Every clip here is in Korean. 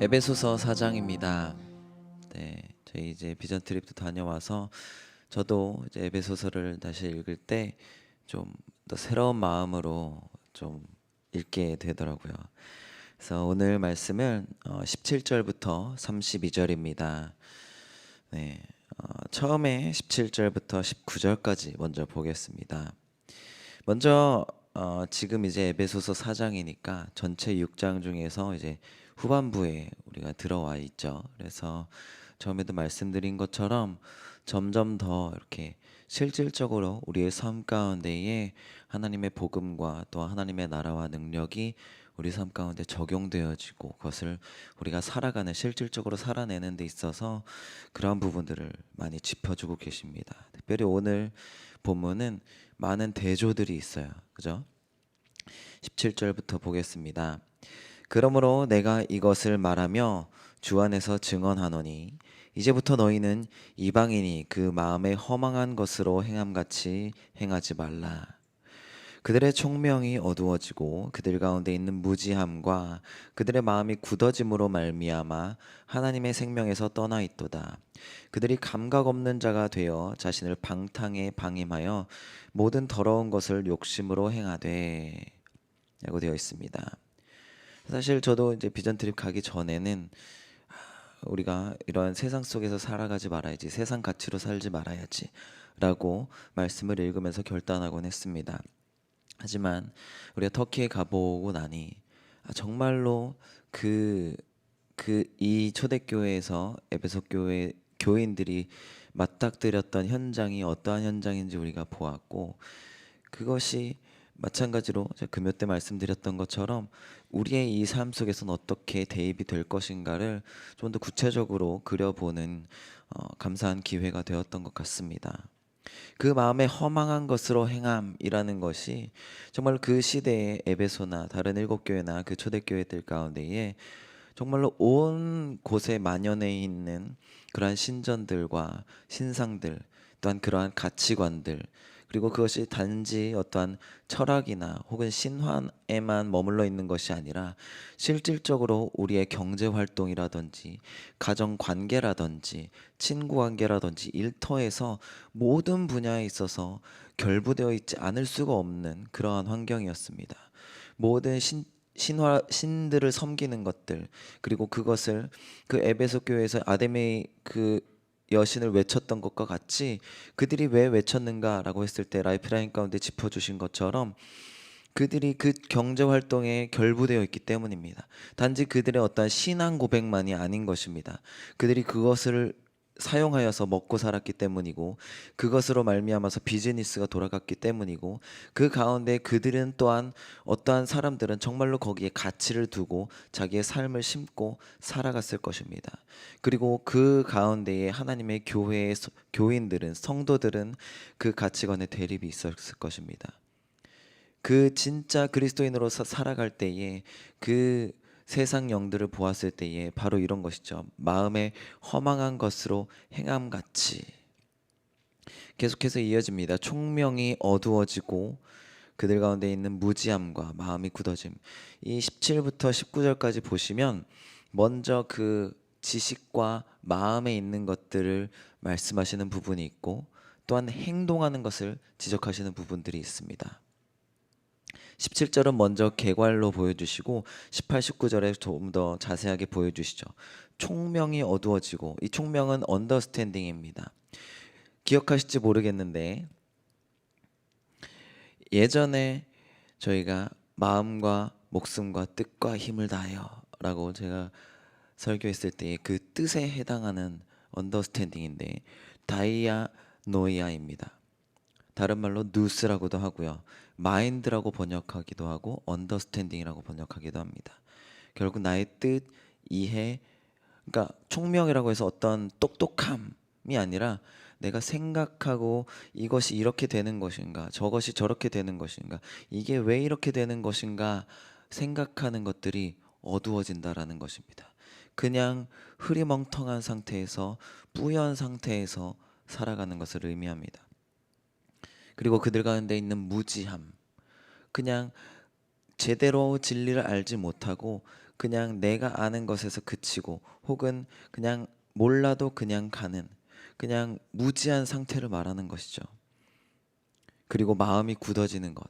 에베소서 4장입니다. 네, 저희 이제 비전 트립도 다녀와서 저도 이제 에베소서를 다시 읽을 때 좀 더 새로운 마음으로 좀 읽게 되더라고요. 그래서 오늘 말씀은 17절부터 32절입니다. 네, 처음에 17절부터 19절까지 먼저 보겠습니다. 먼저 지금 이제 에베소서 4장이니까 전체 6장 중에서 이제 후반부에 우리가 들어와 있죠. 그래서 처음에도 말씀드린 것처럼 점점 더 이렇게 실질적으로 우리의 삶 가운데에 하나님의 복음과 또 하나님의 나라와 능력이 우리 삶 가운데 적용되어지고 그것을 우리가 살아가는 실질적으로 살아내는 데 있어서 그러한 부분들을 많이 짚어주고 계십니다. 특별히 오늘 본문은 많은 대조들이 있어요. 그죠? 17절부터 보겠습니다. 그러므로 내가 이것을 말하며 주 안에서 증언하노니 이제부터 너희는 이방인이 그 마음에 허망한 것으로 행함같이 행하지 말라. 그들의 총명이 어두워지고 그들 가운데 있는 무지함과 그들의 마음이 굳어짐으로 말미암아 하나님의 생명에서 떠나 있도다. 그들이 감각 없는 자가 되어 자신을 방탕에 방임하여 모든 더러운 것을 욕심으로 행하되 라고 되어 있습니다. 사실 저도 이제 비전 트립 가기 전에는 우리가 이런 세상 속에서 살아가지 말아야지, 세상 가치로 살지 말아야지 라고 말씀을 읽으면서 결단하곤 했습니다. 하지만 우리가 터키에 가보고 나니 정말로 이 초대교회에서 에베소 교회 교인들이 맞닥뜨렸던 현장이 어떠한 현장인지 우리가 보았고, 그것이 마찬가지로 제가 금요 때 말씀드렸던 것처럼 우리의 이 삶 속에서는 어떻게 대입이 될 것인가를 좀 더 구체적으로 그려보는 감사한 기회가 되었던 것 같습니다. 그 마음에 허망한 것으로 행함이라는 것이 정말 그 시대의 에베소나 다른 일곱 교회나 그 초대교회들 가운데에 정말로 온 곳에 만연해 있는 그러한 신전들과 신상들, 또한 그러한 가치관들, 그리고 그것이 단지 어떠한 철학이나 혹은 신화에만 머물러 있는 것이 아니라 실질적으로 우리의 경제 활동이라든지 가정 관계라든지 친구 관계라든지 일터에서 모든 분야에 있어서 결부되어 있지 않을 수가 없는 그러한 환경이었습니다. 모든 신들을 섬기는 것들, 그리고 그것을 그 에베소 교회에서 아데메 그 여신을 외쳤던 것과 같이 그들이 왜 외쳤는가라고 했을 때 라이프라인 가운데 짚어주신 것처럼 그들이 그 경제 활동에 결부되어 있기 때문입니다. 단지 그들의 어떤 신앙 고백만이 아닌 것입니다. 그들이 그것을 사용하여서 먹고 살았기 때문이고, 그것으로 말미암아서 비즈니스가 돌아갔기 때문이고, 그 가운데 그들은 또한 어떠한 사람들은 정말로 거기에 가치를 두고 자기의 삶을 심고 살아갔을 것입니다. 그리고 그 가운데에 하나님의 교회의 교인들은, 성도들은 그 가치관에 대립이 있었을 것입니다. 그 진짜 그리스도인으로서 살아갈 때에 그 세상 영들을 보았을 때에 바로 이런 것이죠. 마음에 허망한 것으로 행함같이. 계속해서 이어집니다. 총명이 어두워지고 그들 가운데 있는 무지함과 마음이 굳어짐. 이 17부터 19절까지 보시면 먼저 그 지식과 마음에 있는 것들을 말씀하시는 부분이 있고, 또한 행동하는 것을 지적하시는 부분들이 있습니다. 17절은 먼저 계괄로 보여주시고 18, 19절에 좀 더 자세하게 보여주시죠. 총명이 어두워지고, 이 총명은 언더스탠딩입니다. 기억하실지 모르겠는데 예전에 저희가 마음과 목숨과 뜻과 힘을 다하여 라고 제가 설교했을 때 그 뜻에 해당하는 언더스탠딩인데 다이아노이아입니다. 다른 말로 누스라고도 하고요, 마인드라고 번역하기도 하고 언더스탠딩이라고 번역하기도 합니다. 결국 나의 뜻, 이해, 그러니까 총명이라고 해서 어떤 똑똑함이 아니라 내가 생각하고 이것이 이렇게 되는 것인가, 저것이 저렇게 되는 것인가, 이게 왜 이렇게 되는 것인가 생각하는 것들이 어두워진다라는 것입니다. 그냥 흐리멍텅한 상태에서, 뿌연 상태에서 살아가는 것을 의미합니다. 그리고 그들 가운데 있는 무지함, 그냥 제대로 진리를 알지 못하고 그냥 내가 아는 것에서 그치고 혹은 그냥 몰라도 그냥 가는 그냥 무지한 상태를 말하는 것이죠. 그리고 마음이 굳어지는 것.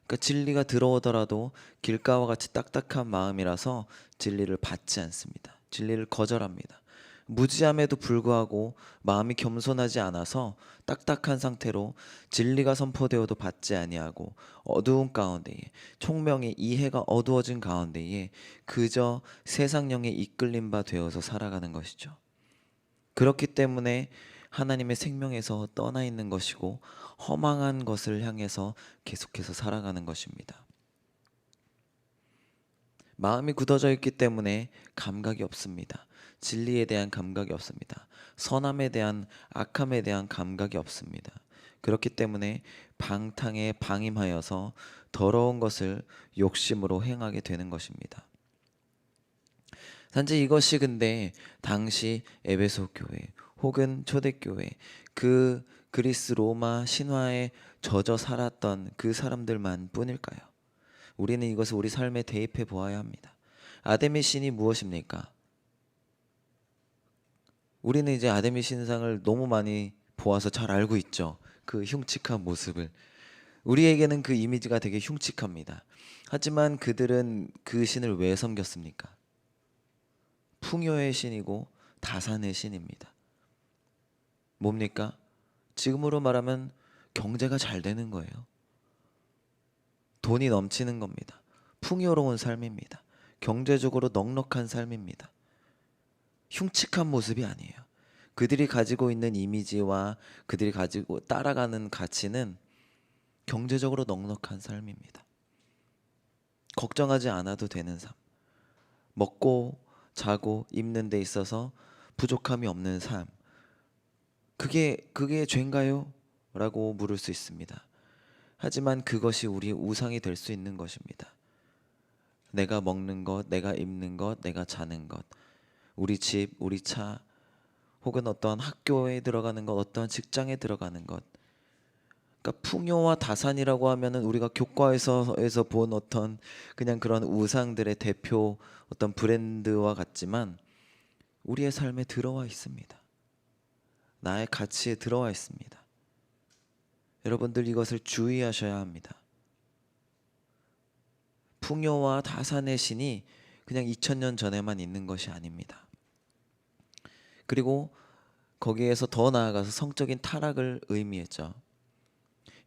그러니까 진리가 들어오더라도 길가와 같이 딱딱한 마음이라서 진리를 받지 않습니다. 진리를 거절합니다. 무지함에도 불구하고 마음이 겸손하지 않아서 딱딱한 상태로 진리가 선포되어도 받지 아니하고 어두운 가운데에 총명의 이해가 어두워진 가운데에 그저 세상령에 이끌림 바 되어서 살아가는 것이죠. 그렇기 때문에 하나님의 생명에서 떠나 있는 것이고 허망한 것을 향해서 계속해서 살아가는 것입니다. 마음이 굳어져 있기 때문에 감각이 없습니다. 진리에 대한 감각이 없습니다. 선함에 대한 악함에 대한 감각이 없습니다. 그렇기 때문에 방탕에 방임하여서 더러운 것을 욕심으로 행하게 되는 것입니다. 단지 이것이 근데 당시 에베소 교회 혹은 초대교회 그 그리스 로마 신화에 젖어 살았던 그 사람들만 뿐일까요? 우리는 이것을 우리 삶에 대입해 보아야 합니다. 아데미 신이 무엇입니까? 우리는 이제 아데미 신상을 너무 많이 보아서 잘 알고 있죠. 그 흉측한 모습을. 우리에게는 그 이미지가 되게 흉측합니다. 하지만 그들은 그 신을 왜 섬겼습니까? 풍요의 신이고 다산의 신입니다. 뭡니까? 지금으로 말하면 경제가 잘 되는 거예요. 돈이 넘치는 겁니다. 풍요로운 삶입니다. 경제적으로 넉넉한 삶입니다. 흉측한 모습이 아니에요. 그들이 가지고 있는 이미지와 그들이 가지고 따라가는 가치는 경제적으로 넉넉한 삶입니다. 걱정하지 않아도 되는 삶. 먹고 자고 입는 데 있어서 부족함이 없는 삶. 그게 죄인가요? 라고 물을 수 있습니다. 하지만 그것이 우리의 우상이 될 수 있는 것입니다. 내가 먹는 것, 내가 입는 것, 내가 자는 것, 우리 집, 우리 차, 혹은 어떠한 학교에 들어가는 것, 어떠한 직장에 들어가는 것. 그러니까 풍요와 다산이라고 하면은 우리가 교과에서 본 어떤 그냥 그런 우상들의 대표 어떤 브랜드와 같지만 우리의 삶에 들어와 있습니다. 나의 가치에 들어와 있습니다. 여러분들 이것을 주의하셔야 합니다. 풍요와 다산의 신이 그냥 2000년 전에만 있는 것이 아닙니다. 그리고 거기에서 더 나아가서 성적인 타락을 의미했죠.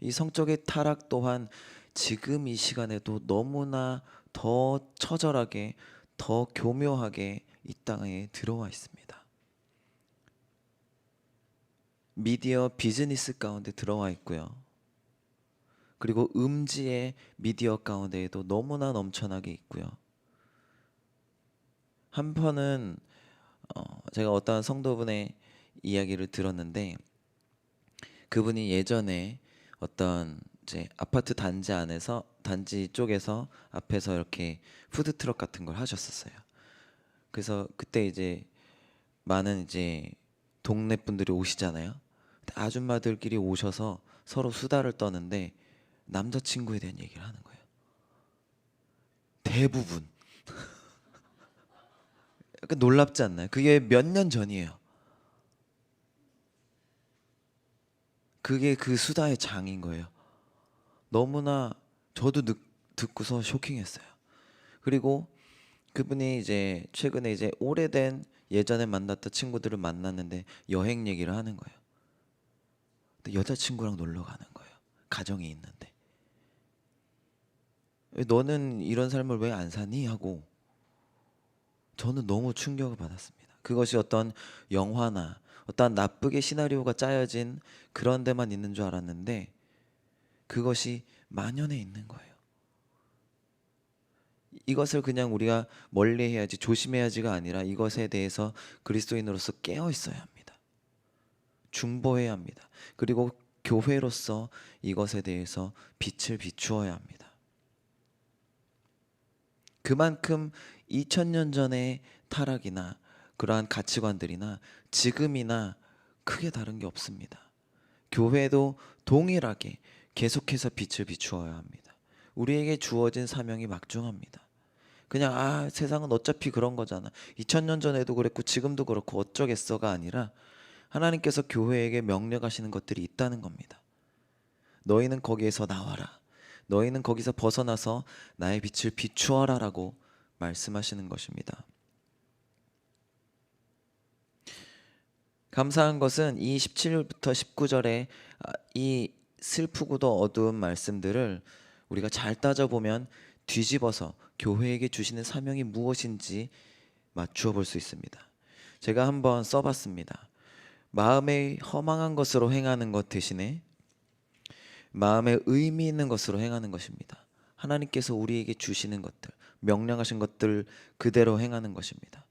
이 성적의 타락 또한 지금 이 시간에도 너무나 더 처절하게, 더 교묘하게 이 땅에 들어와 있습니다. 미디어 비즈니스 가운데 들어와 있고요. 그리고 음지의 미디어 가운데에도 너무나 넘쳐나게 있고요. 한편은 제가 어떤 성도분의 이야기를 들었는데 그분이 예전에 어떤 이제 아파트 단지 안에서 단지 쪽에서 앞에서 이렇게 푸드 트럭 같은 걸 하셨었어요. 그래서 그때 이제 많은 이제 동네 분들이 오시잖아요. 아줌마들끼리 오셔서 서로 수다를 떠는데 남자친구에 대한 얘기를 하는 거예요. 대부분. 약간 놀랍지 않나요? 그게 몇 년 전이에요. 그게 그 수다의 장인 거예요. 너무나 저도 듣고서 쇼킹했어요. 그리고 그분이 이제 최근에 이제 오래된 예전에 만났던 친구들을 만났는데 여행 얘기를 하는 거예요. 근데 여자친구랑 놀러 가는 거예요. 가정이 있는데. 너는 이런 삶을 왜 안 사니? 하고 저는 너무 충격을 받았습니다. 그것이 어떤 영화나 어떤 나쁘게 시나리오가 짜여진 그런 데만 있는 줄 알았는데 그것이 만연해 있는 거예요. 이것을 그냥 우리가 멀리해야지 조심해야지가 아니라 이것에 대해서 그리스도인으로서 깨어 있어야 합니다. 중보해야 합니다. 그리고 교회로서 이것에 대해서 빛을 비추어야 합니다. 그만큼 2000년 전의 타락이나 그러한 가치관들이나 지금이나 크게 다른 게 없습니다. 교회도 동일하게 계속해서 빛을 비추어야 합니다. 우리에게 주어진 사명이 막중합니다. 그냥 세상은 어차피 그런 거잖아. 2000년 전에도 그랬고 지금도 그렇고 어쩌겠어가 아니라 하나님께서 교회에게 명령하시는 것들이 있다는 겁니다. 너희는 거기에서 나와라. 너희는 거기서 벗어나서 나의 빛을 비추어라 라고 말씀하시는 것입니다. 감사한 것은 이 17절부터 19절에 이 슬프고도 어두운 말씀들을 우리가 잘 따져보면 뒤집어서 교회에게 주시는 사명이 무엇인지 맞추어 볼 수 있습니다. 제가 한번 써봤습니다. 마음에 허망한 것으로 행하는 것 대신에 마음에 의미 있는 것으로 행하는 것입니다. 하나님께서 우리에게 주시는 것들, 명령하신 것들 그대로 행하는 것입니다.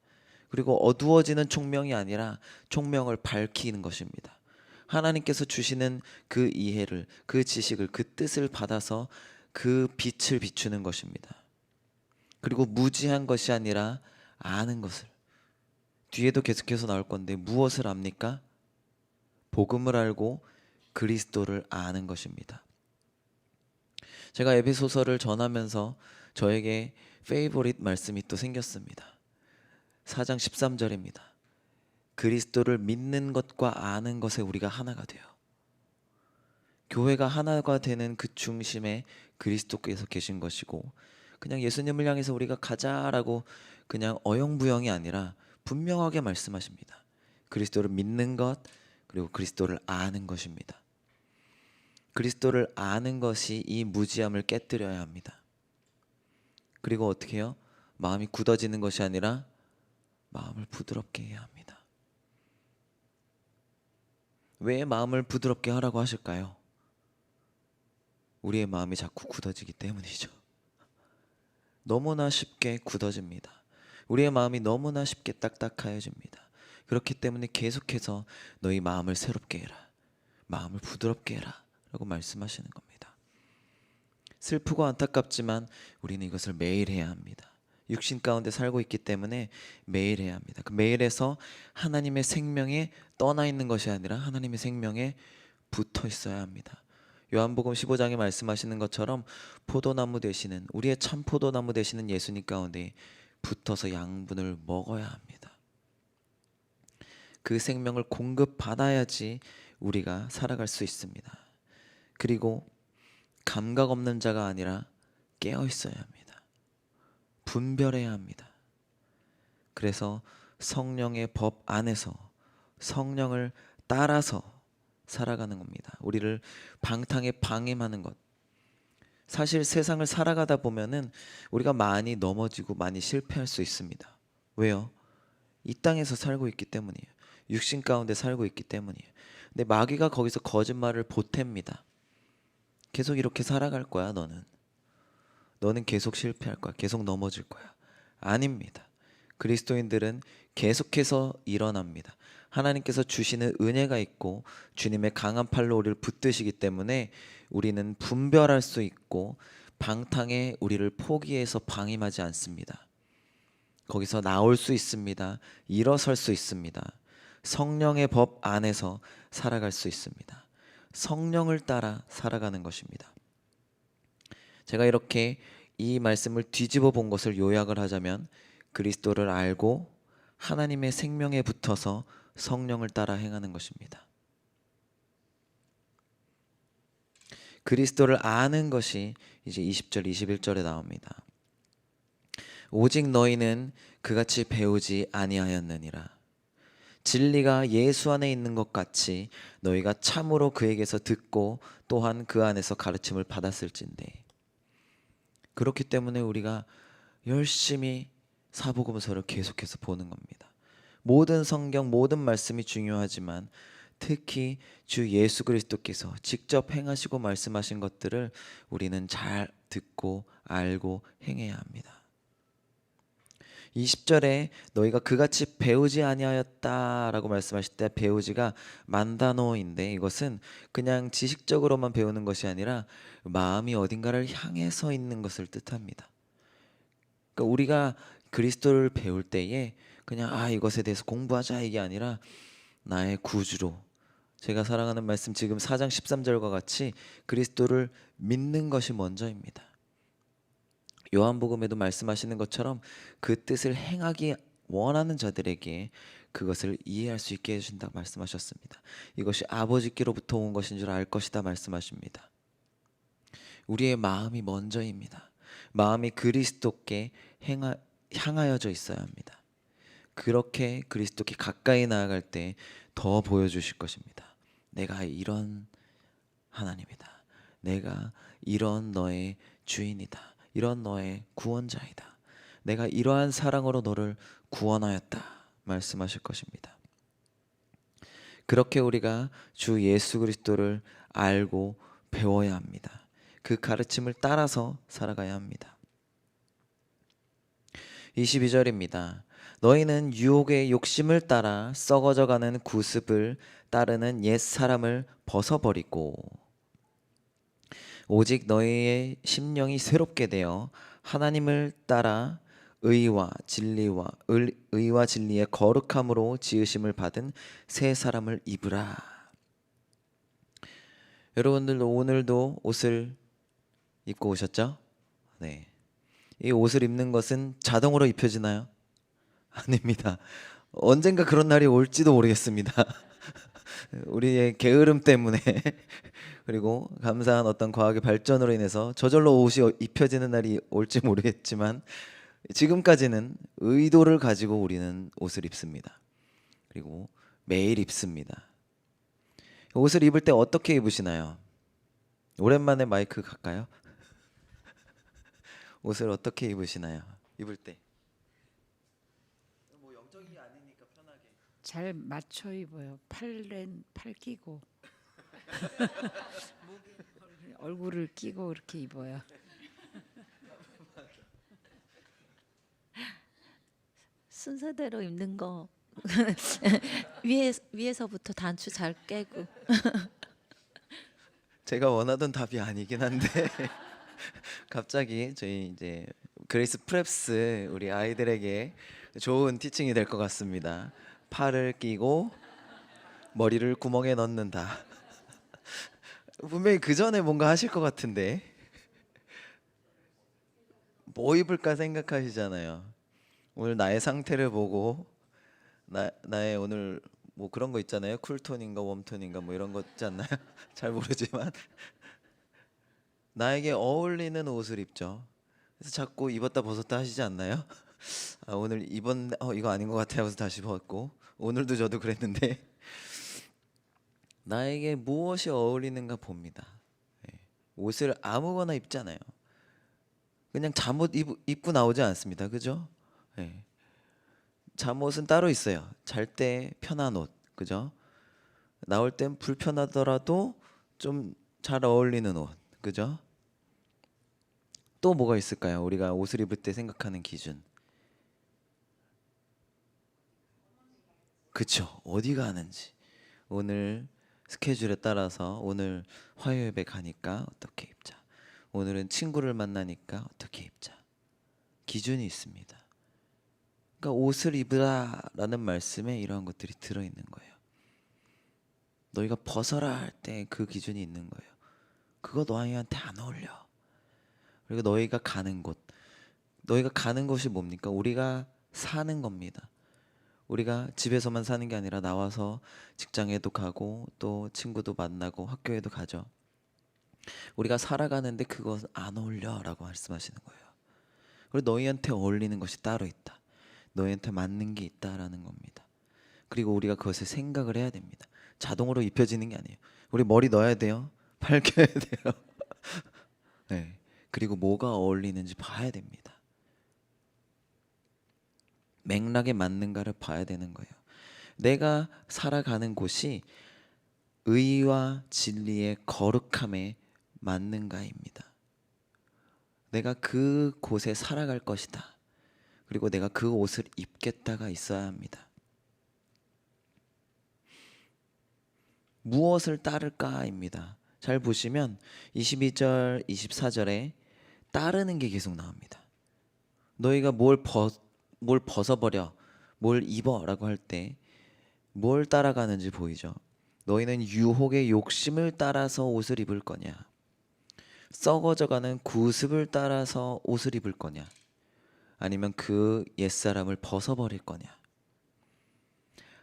그리고 어두워지는 총명이 아니라 총명을 밝히는 것입니다. 하나님께서 주시는 그 이해를, 그 지식을, 그 뜻을 받아서 그 빛을 비추는 것입니다. 그리고 무지한 것이 아니라 아는 것을. 뒤에도 계속해서 나올 건데 무엇을 압니까? 복음을 알고 그리스도를 아는 것입니다. 제가 에베소서를 전하면서 저에게 페이보릿 말씀이 또 생겼습니다. 4장 13절입니다. 그리스도를 믿는 것과 아는 것에 우리가 하나가 돼요. 교회가 하나가 되는 그 중심에 그리스도께서 계신 것이고, 그냥 예수님을 향해서 우리가 가자라고 그냥 어영부영이 아니라 분명하게 말씀하십니다. 그리스도를 믿는 것, 그리고 그리스도를 아는 것입니다. 그리스도를 아는 것이 이 무지함을 깨뜨려야 합니다. 그리고 어떻게 해요? 마음이 굳어지는 것이 아니라 마음을 부드럽게 해야 합니다. 왜 마음을 부드럽게 하라고 하실까요? 우리의 마음이 자꾸 굳어지기 때문이죠. 너무나 쉽게 굳어집니다. 우리의 마음이 너무나 쉽게 딱딱해집니다. 그렇기 때문에 계속해서 너희 마음을 새롭게 해라. 마음을 부드럽게 해라. 라고 말씀하시는 겁니다. 슬프고 안타깝지만 우리는 이것을 매일 해야 합니다. 육신 가운데 살고 있기 때문에 매일 해야 합니다. 그 매일에서 하나님의 생명에 떠나 있는 것이 아니라 하나님의 생명에 붙어 있어야 합니다. 요한복음 15장에 말씀하시는 것처럼 포도나무 되시는, 우리의 참 포도나무 되시는 예수님 가운데 붙어서 양분을 먹어야 합니다. 그 생명을 공급받아야지 우리가 살아갈 수 있습니다. 그리고 감각 없는 자가 아니라 깨어 있어야 합니다. 분별해야 합니다. 그래서 성령의 법 안에서 성령을 따라서 살아가는 겁니다. 우리를 방탕에 방임하는 것. 사실 세상을 살아가다 보면은 우리가 많이 넘어지고 많이 실패할 수 있습니다. 왜요? 이 땅에서 살고 있기 때문이에요. 육신 가운데 살고 있기 때문이에요. 근데 마귀가 거기서 거짓말을 보탭니다. 계속 이렇게 살아갈 거야, 너는. 너는 계속 실패할 거야. 계속 넘어질 거야. 아닙니다. 그리스도인들은 계속해서 일어납니다. 하나님께서 주시는 은혜가 있고 주님의 강한 팔로 우리를 붙드시기 때문에 우리는 분별할 수 있고 방탕에 우리를 포기해서 방임하지 않습니다. 거기서 나올 수 있습니다. 일어설 수 있습니다. 성령의 법 안에서 살아갈 수 있습니다. 성령을 따라 살아가는 것입니다. 제가 이렇게 이 말씀을 뒤집어 본 것을 요약을 하자면 그리스도를 알고 하나님의 생명에 붙어서 성령을 따라 행하는 것입니다. 그리스도를 아는 것이 이제 20절, 21절에 나옵니다. 오직 너희는 그같이 배우지 아니하였느니라. 진리가 예수 안에 있는 것 같이 너희가 참으로 그에게서 듣고 또한 그 안에서 가르침을 받았을진데. 그렇기 때문에 우리가 열심히 사복음서를 계속해서 보는 겁니다. 모든 성경, 모든 말씀이 중요하지만 특히 주 예수 그리스도께서 직접 행하시고 말씀하신 것들을 우리는 잘 듣고 알고 행해야 합니다. 20절에 너희가 그같이 배우지 아니하였다라고 말씀하실 때 배우지가 만다노인데 이것은 그냥 지식적으로만 배우는 것이 아니라 마음이 어딘가를 향해서 있는 것을 뜻합니다. 그러니까 우리가 그리스도를 배울 때에 그냥 이것에 대해서 공부하자 이게 아니라 나의 구주로, 제가 사랑하는 말씀 지금 4장 13절과 같이 그리스도를 믿는 것이 먼저입니다. 요한복음에도 말씀하시는 것처럼 그 뜻을 행하기 원하는 자들에게 그것을 이해할 수 있게 해주신다 말씀하셨습니다. 이것이 아버지께로부터 온 것인 줄 알 것이다 말씀하십니다. 우리의 마음이 먼저입니다. 마음이 그리스도께 향하여져 있어야 합니다. 그렇게 그리스도께 가까이 나아갈 때 더 보여주실 것입니다. 내가 이런 하나님이다. 내가 이런 너의 주인이다. 이런 너의 구원자이다. 내가 이러한 사랑으로 너를 구원하였다 말씀하실 것입니다. 그렇게 우리가 주 예수 그리스도를 알고 배워야 합니다. 그 가르침을 따라서 살아가야 합니다. 22절입니다. 너희는 유혹의 욕심을 따라 썩어져가는 구습을 따르는 옛 사람을 벗어버리고 오직 너희의 심령이 새롭게 되어 하나님을 따라 의와 진리의 거룩함으로 지으심을 받은 새 사람을 입으라. 여러분들도 오늘도 옷을 입고 오셨죠? 네. 이 옷을 입는 것은 자동으로 입혀지나요? 아닙니다. 언젠가 그런 날이 올지도 모르겠습니다. 우리의 게으름 때문에 그리고 감사한 어떤 과학의 발전으로 인해서 저절로 옷이 입혀지는 날이 올지 모르겠지만 지금까지는 의도를 가지고 우리는 옷을 입습니다. 그리고 매일 입습니다. 옷을 입을 때 어떻게 입으시나요? 오랜만에 마이크 갈까요? 옷을 어떻게 입으시나요? 입을 때. 뭐 영적이 아니니까 편하게. 잘 맞춰 입어요. 팔 끼고 얼굴을 끼고 이렇게 입어요. 순서대로 입는 거 위에서부터 단추 잘 깨고. 제가 원하던 답이 아니긴 한데 갑자기 저희 이제 그레이스 프랩스 우리 아이들에게 좋은 티칭이 될 것 같습니다. 팔을 끼고 머리를 구멍에 넣는다. 분명히 그 전에 뭔가 하실 것 같은데 뭐 입을까 생각하시잖아요. 오늘 나의 상태를 보고 나의 오늘 뭐 그런 거 있잖아요. 쿨톤인가 웜톤인가 뭐 이런 거 있지 않나요? 잘 모르지만 나에게 어울리는 옷을 입죠. 그래서 자꾸 입었다 벗었다 하시지 않나요? 오늘 이거 아닌 것 같아요 하고서 다시 벗고 오늘도 저도 그랬는데 나에게 무엇이 어울리는가 봅니다. 옷을 아무거나 입잖아요. 그냥 잠옷 입고 나오지 않습니다. 그죠? 잠옷은 따로 있어요. 잘 때 편한 옷, 그죠? 나올 땐 불편하더라도 좀 잘 어울리는 옷, 그죠? 또 뭐가 있을까요? 우리가 옷을 입을 때 생각하는 기준. 그쵸? 어디 가는지. 오늘 스케줄에 따라서 오늘 화요예배 가니까 어떻게 입자. 오늘은 친구를 만나니까 어떻게 입자. 기준이 있습니다. 그러니까 옷을 입으라라는 말씀에 이러한 것들이 들어있는 거예요. 너희가 벗어라 할 때 그 기준이 있는 거예요. 그거 너희한테 안 어울려. 그리고 너희가 가는 곳이 뭡니까? 우리가 사는 겁니다. 우리가 집에서만 사는 게 아니라 나와서 직장에도 가고 또 친구도 만나고 학교에도 가죠. 우리가 살아가는데 그거 안 어울려라고 말씀하시는 거예요. 그리고 너희한테 어울리는 것이 따로 있다. 너희한테 맞는 게 있다라는 겁니다. 그리고 우리가 그것을 생각을 해야 됩니다. 자동으로 입혀지는 게 아니에요. 우리 머리 넣어야 돼요. 팔 껴야 돼요. 네. 그리고 뭐가 어울리는지 봐야 됩니다. 맥락에 맞는가를 봐야 되는 거예요. 내가 살아가는 곳이 의와 진리의 거룩함에 맞는가입니다. 내가 그 곳에 살아갈 것이다. 그리고 내가 그 옷을 입겠다가 있어야 합니다. 무엇을 따를까입니다. 잘 보시면 22절, 24절에 따르는 게 계속 나옵니다. 너희가 뭘 벗어버려, 뭘 입어라고 할 때 뭘 따라가는지 보이죠. 너희는 유혹의 욕심을 따라서 옷을 입을 거냐. 썩어져가는 구습을 따라서 옷을 입을 거냐, 아니면 그 옛사람을 벗어버릴 거냐,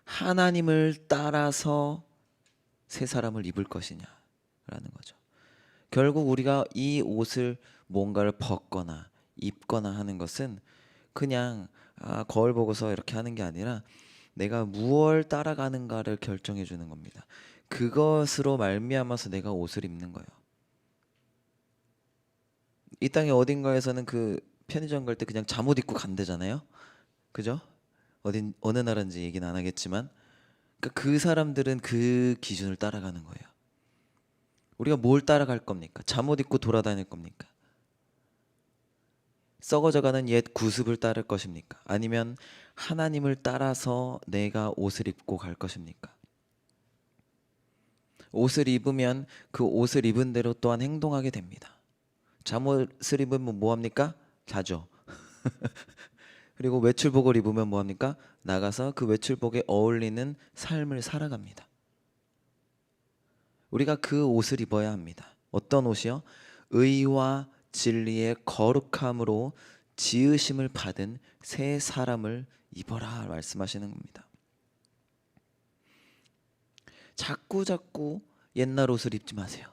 하나님을 따라서 새 사람을 입을 것이냐라는 거죠. 결국 우리가 이 옷을 뭔가를 벗거나 입거나 하는 것은 그냥 거울 보고서 이렇게 하는 게 아니라 내가 무엇을 따라가는가를 결정해 주는 겁니다. 그것으로 말미암아서 내가 옷을 입는 거예요. 이 땅의 어딘가에서는 그 편의점 갈 때 그냥 잠옷 입고 간대잖아요. 그죠? 어느 나라인지 얘기는 안 하겠지만, 그러니까 그 사람들은 그 기준을 따라가는 거예요. 우리가 뭘 따라갈 겁니까? 잠옷 입고 돌아다닐 겁니까? 썩어져가는 옛 구습을 따를 것입니까? 아니면 하나님을 따라서 내가 옷을 입고 갈 것입니까? 옷을 입으면 그 옷을 입은 대로 또한 행동하게 됩니다. 잠옷을 입으면 뭐합니까? 자죠. 그리고 외출복을 입으면 뭐합니까? 나가서 그 외출복에 어울리는 삶을 살아갑니다. 우리가 그 옷을 입어야 합니다. 어떤 옷이요? 의와 진리의 거룩함으로 지으심을 받은 새 사람을 입어라 말씀하시는 겁니다. 자꾸 옛날 옷을 입지 마세요.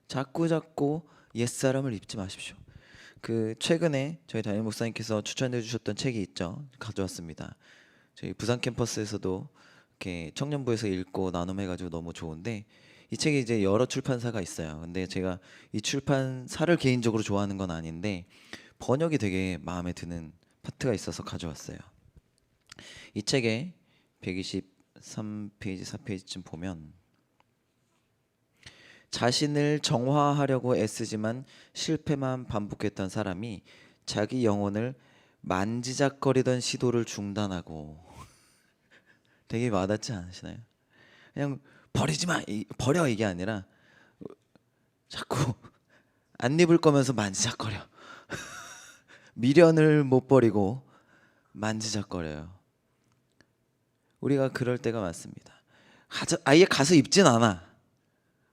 자꾸 옛사람을 입지 마십시오. 그 최근에 저희 담임 목사님께서 추천해 주셨던 책이 있죠. 가져왔습니다. 저희 부산 캠퍼스에서도 이렇게 청년부에서 읽고 나눔해가지고 너무 좋은데, 이 책이 이제 여러 출판사가 있어요. 근데 제가 이 출판사를 개인적으로 좋아하는 건 아닌데 번역이 되게 마음에 드는 파트가 있어서 가져왔어요. 이 책에 123페이지 4페이지쯤 보면, 자신을 정화하려고 애쓰지만 실패만 반복했던 사람이 자기 영혼을 만지작거리던 시도를 중단하고 되게 와닿지 않으시나요? 그냥 버리지 마, 버려, 이게 아니라 자꾸 안 입을 거면서 만지작거려. 미련을 못 버리고 만지작거려요. 우리가 그럴 때가 많습니다. 아예 가서 입진 않아.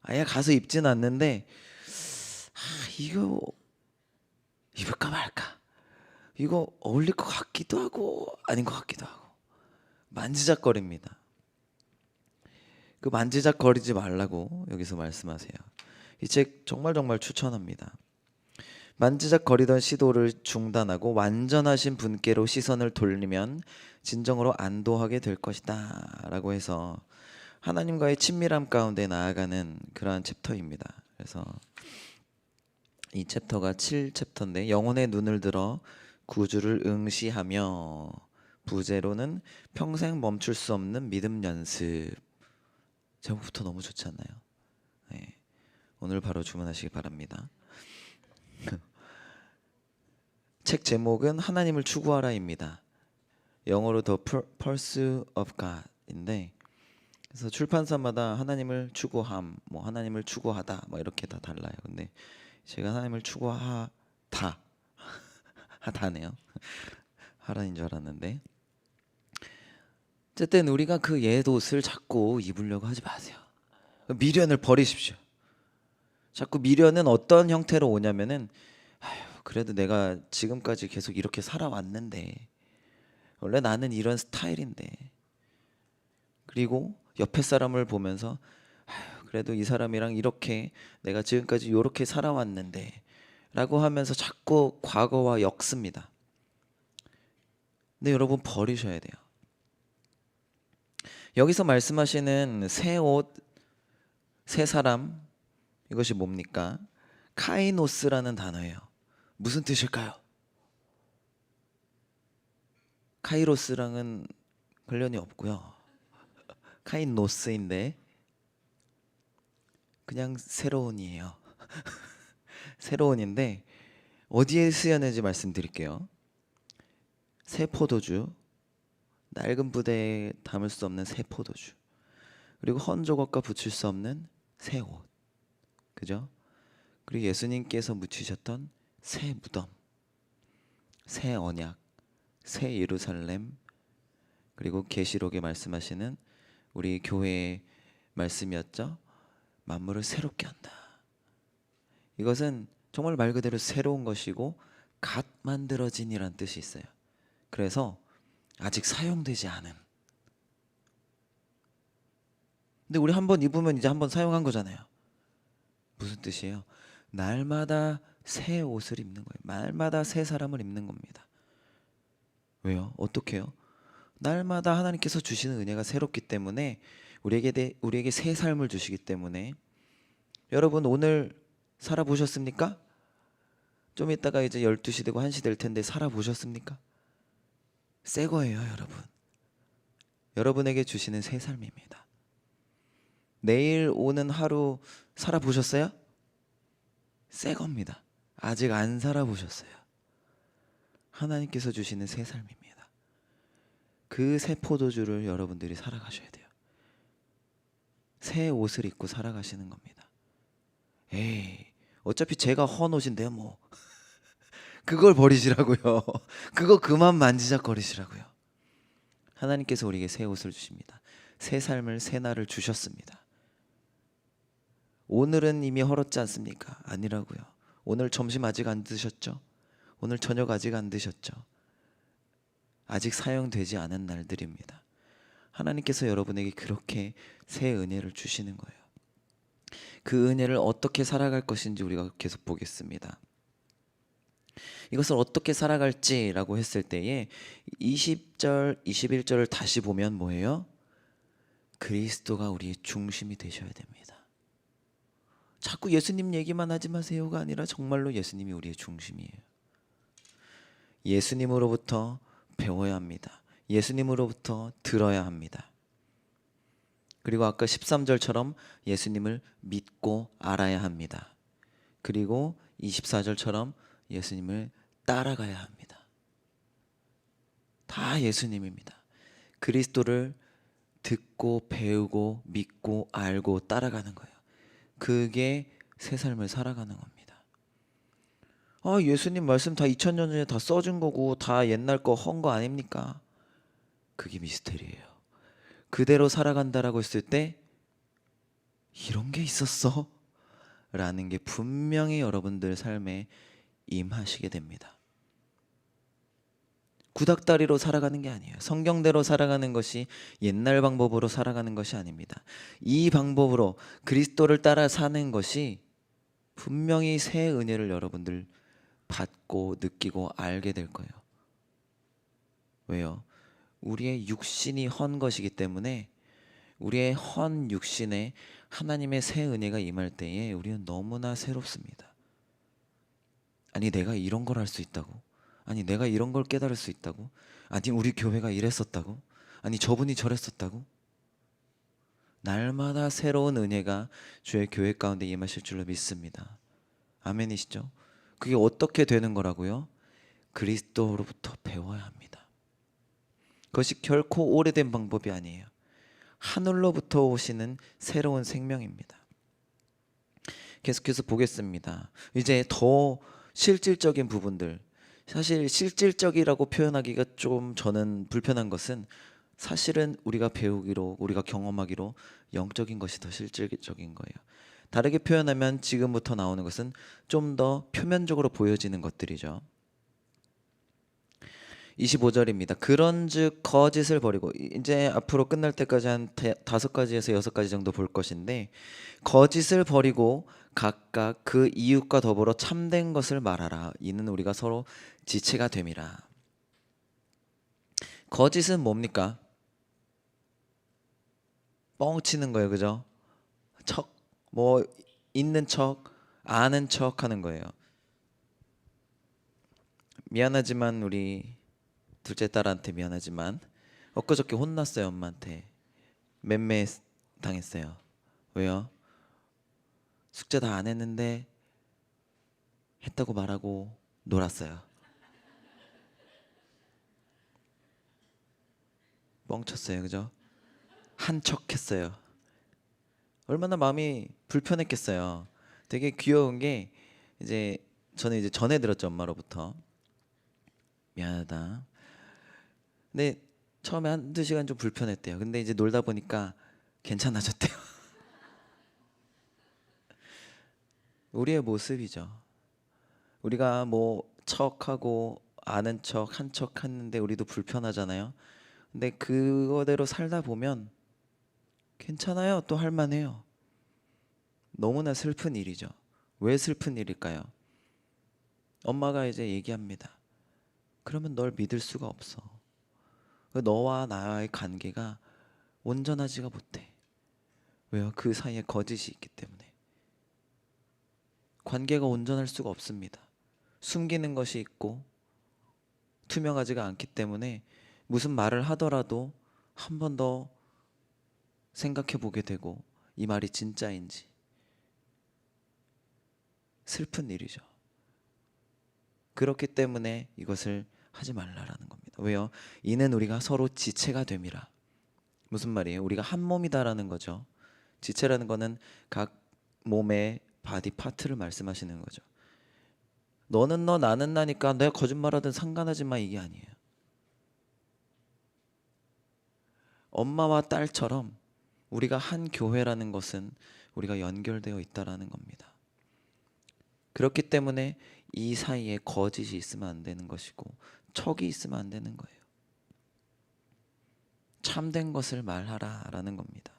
아예 가서 입진 않는데 이거 입을까 말까, 이거 어울릴 것 같기도 하고 아닌 것 같기도 하고 만지작거립니다. 그 만지작거리지 말라고 여기서 말씀하세요. 이 책 정말 추천합니다. 만지작거리던 시도를 중단하고 완전하신 분께로 시선을 돌리면 진정으로 안도하게 될 것이다 라고 해서 하나님과의 친밀함 가운데 나아가는 그러한 챕터입니다. 그래서 이 챕터가 7챕터인데, 영혼의 눈을 들어 구주를 응시하며, 부제로는 평생 멈출 수 없는 믿음 연습. 제목부터 너무 좋지 않나요? 네. 오늘 바로 주문하시기 바랍니다. 책 제목은 하나님을 추구하라입니다. 영어로 The Pursuit of God인데, 그래서 출판사마다 하나님을 추구함, 뭐 하나님을 추구하다, 뭐 이렇게 다 달라요. 근데 제가 하나님을 추구하다 하다네요. 하라인 줄 알았는데, 어쨌든 우리가 그 옛 옷을 자꾸 입으려고 하지 마세요. 미련을 버리십시오. 자꾸 미련은 어떤 형태로 오냐면은, 그래도 내가 지금까지 계속 이렇게 살아왔는데, 원래 나는 이런 스타일인데, 그리고 옆에 사람을 보면서 그래도 이 사람이랑 이렇게 내가 지금까지 이렇게 살아왔는데 라고 하면서 자꾸 과거와 엮습니다. 근데 여러분, 버리셔야 돼요. 여기서 말씀하시는 새 옷, 새 사람, 이것이 뭡니까? 카이노스라는 단어예요. 무슨 뜻일까요? 카이로스랑은 관련이 없고요. 카이노스인데 그냥 새로운이에요. 새로운인데 어디에 쓰였는지 말씀드릴게요. 새 포도주, 낡은 부대에 담을 수 없는 새 포도주, 그리고 헌 조각과 붙일 수 없는 새 옷, 그죠? 그리고 예수님께서 묻히셨던 새 무덤, 새 언약, 새 예루살렘, 그리고 계시록에 말씀하시는 우리 교회의 말씀이었죠. 만물을 새롭게 한다. 이것은 정말 말 그대로 새로운 것이고 갓 만들어진이란 뜻이 있어요. 그래서 아직 사용되지 않은. 근데 우리 한번 입으면 이제 한번 사용한 거잖아요. 무슨 뜻이에요? 날마다 새 옷을 입는 거예요. 날마다 새 사람을 입는 겁니다. 왜요? 어떻게요? 날마다 하나님께서 주시는 은혜가 새롭기 때문에 우리에게 새 삶을 주시기 때문에 여러분 오늘 살아보셨습니까? 좀 이따가 이제 12시 되고 1시 될 텐데 살아보셨습니까? 새 거예요, 여러분. 여러분에게 주시는 새 삶입니다. 내일 오는 하루 살아보셨어요? 새 겁니다. 아직 안 살아보셨어요. 하나님께서 주시는 새 삶입니다. 그 새 포도주를 여러분들이 살아가셔야 돼요. 새 옷을 입고 살아가시는 겁니다. 에이, 어차피 제가 헌 옷인데요, 뭐. 그걸 버리시라고요. 그거 그만 만지작거리시라고요. 하나님께서 우리에게 새 옷을 주십니다. 새 삶을, 새 날을 주셨습니다. 오늘은 이미 헐었지 않습니까? 아니라고요. 오늘 점심 아직 안 드셨죠? 오늘 저녁 아직 안 드셨죠? 아직 사용되지 않은 날들입니다. 하나님께서 여러분에게 그렇게 새 은혜를 주시는 거예요. 그 은혜를 어떻게 살아갈 것인지 우리가 계속 보겠습니다. 이것을 어떻게 살아갈지라고 했을 때에 20절, 21절을 다시 보면 뭐예요? 그리스도가 우리의 중심이 되셔야 됩니다. 자꾸 예수님 얘기만 하지 마세요가 아니라 정말로 예수님이 우리의 중심이에요. 예수님으로부터 배워야 합니다. 예수님으로부터 들어야 합니다. 그리고 아까 13절처럼 예수님을 믿고 알아야 합니다. 그리고 24절처럼 예수님을 따라가야 합니다. 다 예수님입니다. 그리스도를 듣고 배우고 믿고 알고 따라가는 거예요. 그게 새 삶을 살아가는 겁니다. 예수님 말씀 다 2000년 전에 다 써준 거고 다 옛날 거 헌 거 아닙니까? 그게 미스테리예요. 그대로 살아간다라고 했을 때 이런 게 있었어? 라는 게 분명히 여러분들 삶에 임하시게 됩니다. 구닥다리로 살아가는 게 아니에요. 성경대로 살아가는 것이 옛날 방법으로 살아가는 것이 아닙니다. 이 방법으로 그리스도를 따라 사는 것이 분명히 새 은혜를 여러분들 받고 느끼고 알게 될 거예요. 왜요? 우리의 육신이 헌 것이기 때문에 우리의 헌 육신에 하나님의 새 은혜가 임할 때에 우리는 너무나 새롭습니다. 아니 내가 이런 걸 할 수 있다고? 아니 내가 이런 걸 깨달을 수 있다고? 아니 우리 교회가 이랬었다고? 아니 저분이 저랬었다고? 날마다 새로운 은혜가 주의 교회 가운데 임하실 줄로 믿습니다. 아멘이시죠? 그게 어떻게 되는 거라고요? 그리스도로부터 배워야 합니다. 그것이 결코 오래된 방법이 아니에요. 하늘로부터 오시는 새로운 생명입니다. 계속해서 보겠습니다. 이제 더 실질적인 부분들, 사실 실질적이라고 표현하기가 좀 저는 불편한 것은 사실은 우리가 배우기로 우리가 경험하기로 영적인 것이 더 실질적인 거예요. 다르게 표현하면 지금부터 나오는 것은 좀 더 표면적으로 보여지는 것들이죠. 25절입니다. 그런즉 거짓을 버리고, 이제 앞으로 끝날 때까지 한 5가지에서 6가지 정도 볼 것인데, 거짓을 버리고 각각 그 이웃과 더불어 참된 것을 말하라. 이는 우리가 서로 지체가 됨이라. 거짓은 뭡니까? 뻥치는 거예요, 그죠? 뭐 있는 척, 아는 척 하는 거예요. 미안하지만 우리 둘째 딸한테 미안하지만 엊그저께 혼났어요. 엄마한테 맴매 당했어요. 왜요? 숙제 다 안 했는데 했다고 말하고 놀았어요. 뻥쳤어요, 그죠? 한 척 했어요. 얼마나 마음이 불편했겠어요. 되게 귀여운 게 이제 저는 이제 전해 들었죠, 엄마로부터. 미안하다. 근데 처음에 1~2시간 좀 불편했대요. 근데 이제 놀다 보니까 괜찮아졌대요. 우리의 모습이죠. 우리가 뭐 척하고 아는 척 한 척 했는데 우리도 불편하잖아요. 근데 그거대로 살다 보면 괜찮아요. 또 할만해요. 너무나 슬픈 일이죠. 왜 슬픈 일일까요? 엄마가 이제 얘기합니다. 그러면 널 믿을 수가 없어. 너와 나의 관계가 온전하지가 못해. 왜요? 그 사이에 거짓이 있기 때문에. 관계가 온전할 수가 없습니다. 숨기는 것이 있고 투명하지가 않기 때문에 무슨 말을 하더라도 한 번 더 생각해 보게 되고 이 말이 진짜인지. 슬픈 일이죠. 그렇기 때문에 이것을 하지 말라라는 겁니다. 왜요? 이는 우리가 서로 지체가 됨이라. 무슨 말이에요? 우리가 한 몸이다라는 거죠. 지체라는 거는 각 몸의 바디 파트를 말씀하시는 거죠. 너는 너 나는 나니까 내가 거짓말하든 상관하지 마, 이게 아니에요. 엄마와 딸처럼 우리가 한 교회라는 것은 우리가 연결되어 있다라는 겁니다. 그렇기 때문에 이 사이에 거짓이 있으면 안 되는 것이고 척이 있으면 안 되는 거예요. 참된 것을 말하라라는 겁니다.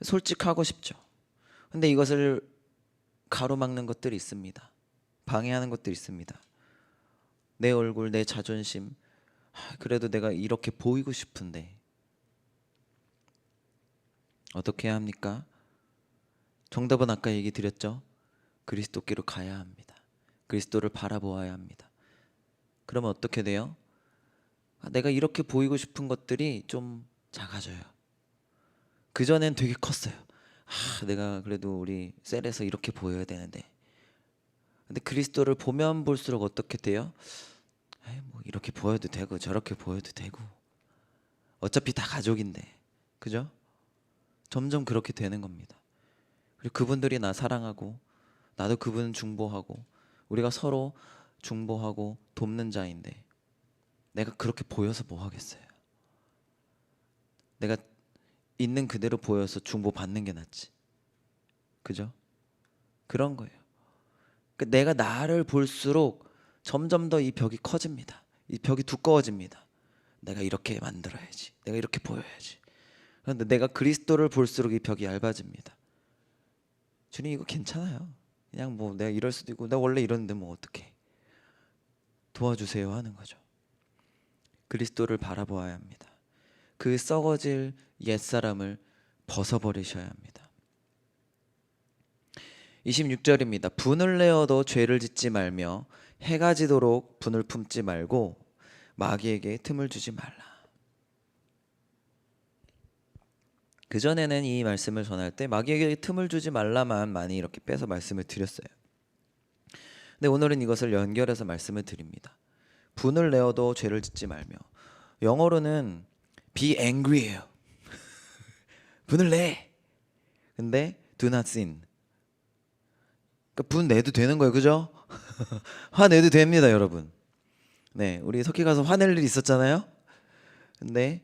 솔직하고 싶죠. 근데 이것을 가로막는 것들이 있습니다. 방해하는 것들이 있습니다. 내 얼굴, 내 자존심. 그래도 내가 이렇게 보이고 싶은데 어떻게 해야 합니까? 정답은 아까 얘기 드렸죠. 그리스도께로 가야 합니다. 그리스도를 바라보아야 합니다. 그러면 어떻게 돼요? 내가 이렇게 보이고 싶은 것들이 좀 작아져요. 그전엔 되게 컸어요. 내가 그래도 우리 셀에서 이렇게 보여야 되는데. 근데 그리스도를 보면 볼수록 어떻게 돼요? 뭐 이렇게 보여도 되고 저렇게 보여도 되고 어차피 다 가족인데. 그죠? 점점 그렇게 되는 겁니다. 그리고 그분들이 나 사랑하고 나도 그분 중보하고 우리가 서로 중보하고 돕는 자인데 내가 그렇게 보여서 뭐 하겠어요? 내가 있는 그대로 보여서 중보 받는 게 낫지. 그죠? 그런 거예요. 내가 나를 볼수록 점점 더 이 벽이 커집니다. 이 벽이 두꺼워집니다. 내가 이렇게 만들어야지. 내가 이렇게 보여야지. 그런데 내가 그리스도를 볼수록 이 벽이 얇아집니다. 주님 이거 괜찮아요. 그냥 뭐 내가 이럴 수도 있고 내가 원래 이러는데 뭐 어떡해. 도와주세요 하는 거죠. 그리스도를 바라보아야 합니다. 그 썩어질 옛사람을 벗어버리셔야 합니다. 26절입니다. 분을 내어도 죄를 짓지 말며 해가 지도록 분을 품지 말고 마귀에게 틈을 주지 말라. 그전에는 이 말씀을 전할 때 마귀에게 틈을 주지 말라만 많이 이렇게 빼서 말씀을 드렸어요. 근데 오늘은 이것을 연결해서 말씀을 드립니다. 분을 내어도 죄를 짓지 말며. 영어로는 be angry예요. 분을 내. 근데 do not sin. 그러니까 분 내도 되는 거예요. 그죠? 화내도 됩니다, 여러분. 네, 우리 석희 가서 화낼 일 있었잖아요. 근데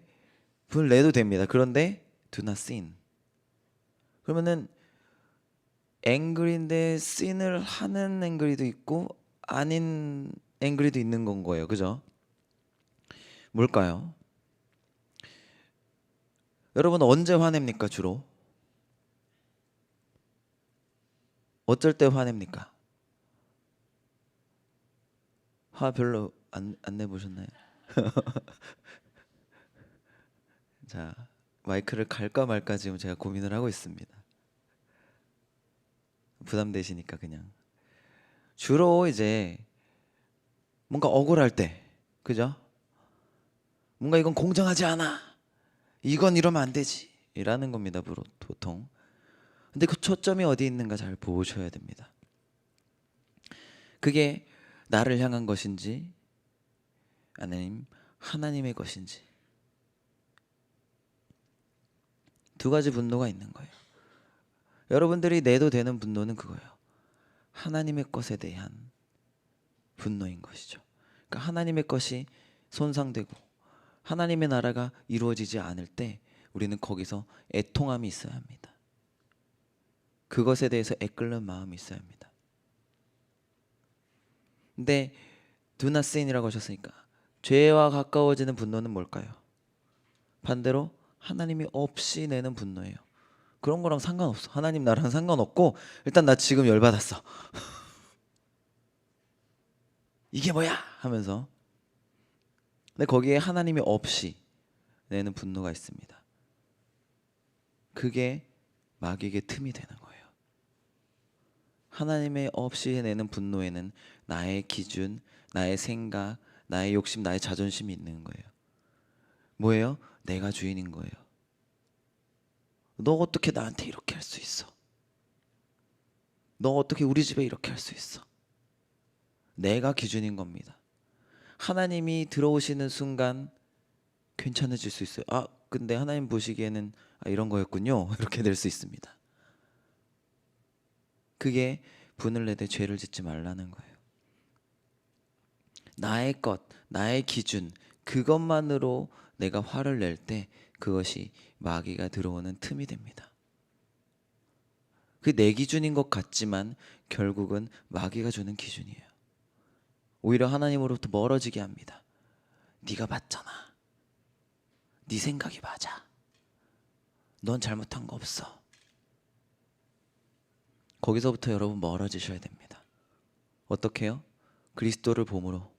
분을 내도 됩니다. 그런데 do not sin. 그러면은 angry인데 sin을 하는 angry도 있고 아닌 angry도 있는 건 거예요. 그죠? 뭘까요? 여러분 언제 화냅니까 주로? 어쩔 때 화냅니까? 화 별로 안 내보셨나요? 자, 마이크를 갈까 말까 지금 제가 고민을 하고 있습니다. 부담되시니까 그냥. 주로 이제 뭔가 억울할 때, 그죠? 뭔가 이건 공정하지 않아. 이건 이러면 안 되지. 이라는 겁니다, 보통. 근데 그 초점이 어디 있는가 잘 보셔야 됩니다. 그게 나를 향한 것인지 아니면 하나님의 것인지. 두 가지 분노가 있는 거예요. 여러분들이 내도 되는 분노는 그거예요. 하나님의 것에 대한 분노인 것이죠. 그러니까 하나님의 것이 손상되고 하나님의 나라가 이루어지지 않을 때 우리는 거기서 애통함이 있어야 합니다. 그것에 대해서 애끓는 마음이 있어야 합니다. 근데 do not sin이라고 하셨으니까 죄와 가까워지는 분노는 뭘까요? 반대로 하나님이 없이 내는 분노예요. 그런 거랑 상관없어. 하나님 나랑 상관없고 일단 나 지금 열받았어. 이게 뭐야? 하면서. 근데 거기에 하나님이 없이 내는 분노가 있습니다. 그게 마귀에게 틈이 되는 거예요. 하나님의 없이 내는 분노에는 나의 기준, 나의 생각, 나의 욕심, 나의 자존심이 있는 거예요. 뭐예요? 내가 주인인 거예요. 너 어떻게 나한테 이렇게 할 수 있어? 너 어떻게 우리 집에 이렇게 할 수 있어? 내가 기준인 겁니다. 하나님이 들어오시는 순간 괜찮아질 수 있어요. 아, 근데 하나님 보시기에는 이런 거였군요. 이렇게 될 수 있습니다. 그게 분을 내되 죄를 짓지 말라는 거예요. 나의 것, 나의 기준, 그것만으로 내가 화를 낼 때 그것이 마귀가 들어오는 틈이 됩니다. 그 내 기준인 것 같지만 결국은 마귀가 주는 기준이에요. 오히려 하나님으로부터 멀어지게 합니다. 네가 맞잖아. 네 생각이 맞아. 넌 잘못한 거 없어. 거기서부터 여러분 멀어지셔야 됩니다. 어떻게 해요? 그리스도를 봄으로,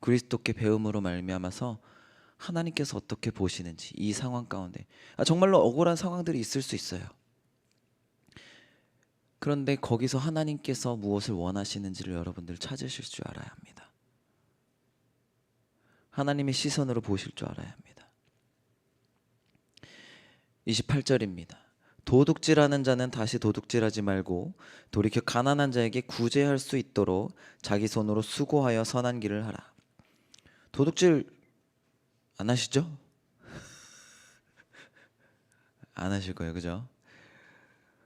그리스도께 배움으로 말미암아서 하나님께서 어떻게 보시는지 이 상황 가운데 정말로 억울한 상황들이 있을 수 있어요. 그런데 거기서 하나님께서 무엇을 원하시는지를 여러분들 찾으실 줄 알아야 합니다. 하나님의 시선으로 보실 줄 알아야 합니다. 28절입니다. 도둑질하는 자는 다시 도둑질하지 말고 돌이켜 가난한 자에게 구제할 수 있도록 자기 손으로 수고하여 선한 길을 하라. 도둑질 안 하시죠? 안 하실 거예요, 그죠?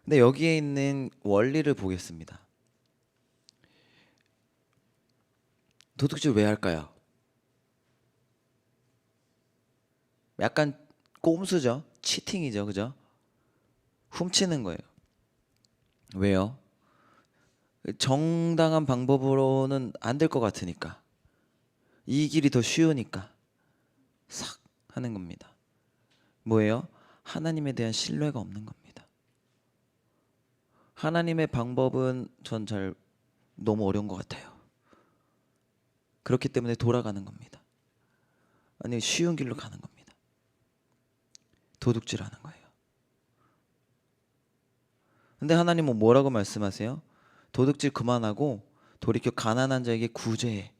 근데 여기에 있는 원리를 보겠습니다. 도둑질 왜 할까요? 약간 꼼수죠. 치팅이죠, 그죠? 훔치는 거예요. 왜요? 정당한 방법으로는 안 될 것 같으니까. 이 길이 더 쉬우니까 싹 하는 겁니다. 뭐예요? 하나님에 대한 신뢰가 없는 겁니다. 하나님의 방법은 전 잘 너무 어려운 것 같아요. 그렇기 때문에 돌아가는 겁니다. 아니 쉬운 길로 가는 겁니다. 도둑질하는 거예요. 근데 하나님은 뭐라고 말씀하세요? 도둑질 그만하고 돌이켜 가난한 자에게 구제해.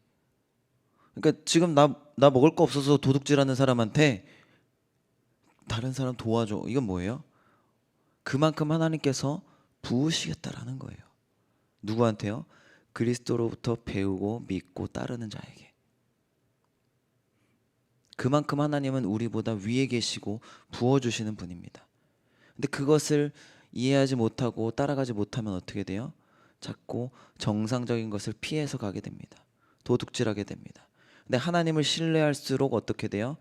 그러니까 지금 나 먹을 거 없어서 도둑질하는 사람한테 다른 사람 도와줘. 이건 뭐예요? 그만큼 하나님께서 부으시겠다라는 거예요. 누구한테요? 그리스도로부터 배우고 믿고 따르는 자에게. 그만큼 하나님은 우리보다 위에 계시고 부어주시는 분입니다. 근데 그것을 이해하지 못하고 따라가지 못하면 어떻게 돼요? 자꾸 정상적인 것을 피해서 가게 됩니다. 도둑질하게 됩니다. 근데 하나님을 신뢰할수록 어떻게 돼요?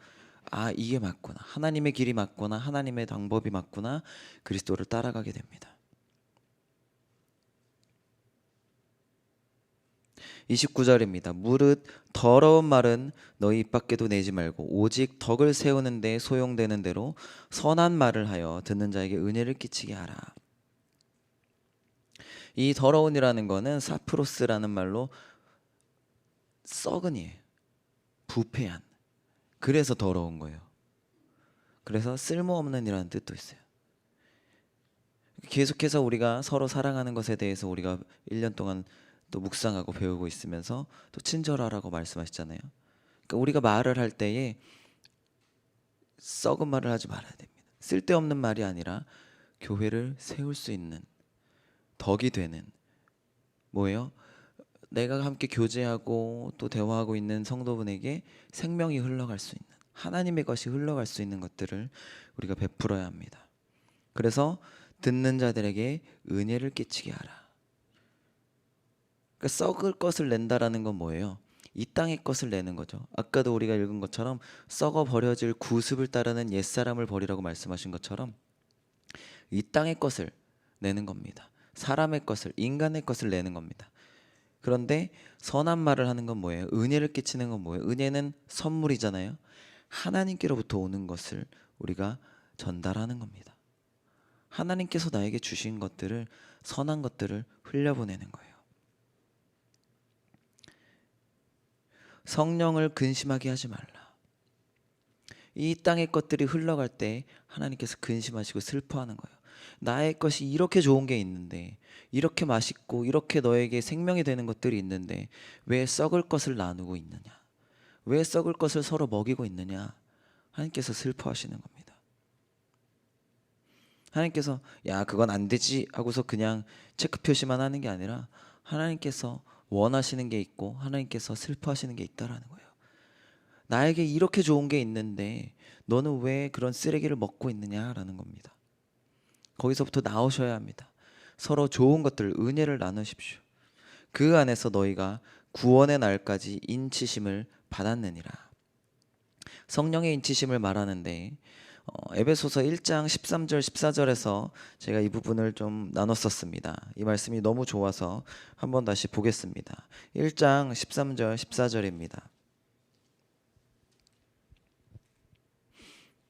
이게 맞구나. 하나님의 길이 맞구나. 하나님의 방법이 맞구나. 그리스도를 따라가게 됩니다. 29절입니다. 무릇 더러운 말은 너희 입 밖에도 내지 말고 오직 덕을 세우는 데 소용되는 대로 선한 말을 하여 듣는 자에게 은혜를 끼치게 하라. 이 더러운이라는 거는 사프로스라는 말로 썩은이에요. 부패한. 그래서 더러운 거예요. 그래서 쓸모없는 이라는 뜻도 있어요. 계속해서 우리가 서로 사랑하는 것에 대해서 우리가 1년 동안 또 묵상하고 배우고 있으면서 또 친절하라고 말씀하시잖아요. 그러니까 우리가 말을 할 때에 썩은 말을 하지 말아야 됩니다. 쓸데없는 말이 아니라 교회를 세울 수 있는 덕이 되는 뭐예요? 내가 함께 교제하고 또 대화하고 있는 성도분에게 생명이 흘러갈 수 있는 하나님의 것이 흘러갈 수 있는 것들을 우리가 베풀어야 합니다. 그래서 듣는 자들에게 은혜를 끼치게 하라. 그러니까 썩을 것을 낸다라는 건 뭐예요? 이 땅의 것을 내는 거죠. 아까도 우리가 읽은 것처럼 썩어 버려질 구습을 따르는 옛사람을 버리라고 말씀하신 것처럼 이 땅의 것을 내는 겁니다. 사람의 것을, 인간의 것을 내는 겁니다. 그런데 선한 말을 하는 건 뭐예요? 은혜를 끼치는 건 뭐예요? 은혜는 선물이잖아요. 하나님께로부터 오는 것을 우리가 전달하는 겁니다. 하나님께서 나에게 주신 것들을, 선한 것들을 흘려보내는 거예요. 성령을 근심하게 하지 말라. 이 땅의 것들이 흘러갈 때 하나님께서 근심하시고 슬퍼하는 거예요. 나의 것이 이렇게 좋은 게 있는데, 이렇게 맛있고 이렇게 너에게 생명이 되는 것들이 있는데 왜 썩을 것을 나누고 있느냐, 왜 썩을 것을 서로 먹이고 있느냐, 하나님께서 슬퍼하시는 겁니다. 하나님께서 야 그건 안 되지 하고서 그냥 체크 표시만 하는 게 아니라 하나님께서 원하시는 게 있고 하나님께서 슬퍼하시는 게 있다라는 거예요. 나에게 이렇게 좋은 게 있는데 너는 왜 그런 쓰레기를 먹고 있느냐라는 겁니다. 거기서부터 나오셔야 합니다. 서로 좋은 것들, 은혜를 나누십시오. 그 안에서 너희가 구원의 날까지 인치심을 받았느니라. 성령의 인치심을 말하는데 에베소서 1장 13절 14절에서 제가 이 부분을 좀 나눴었습니다. 이 말씀이 너무 좋아서 한번 다시 보겠습니다. 1장 13절 14절입니다.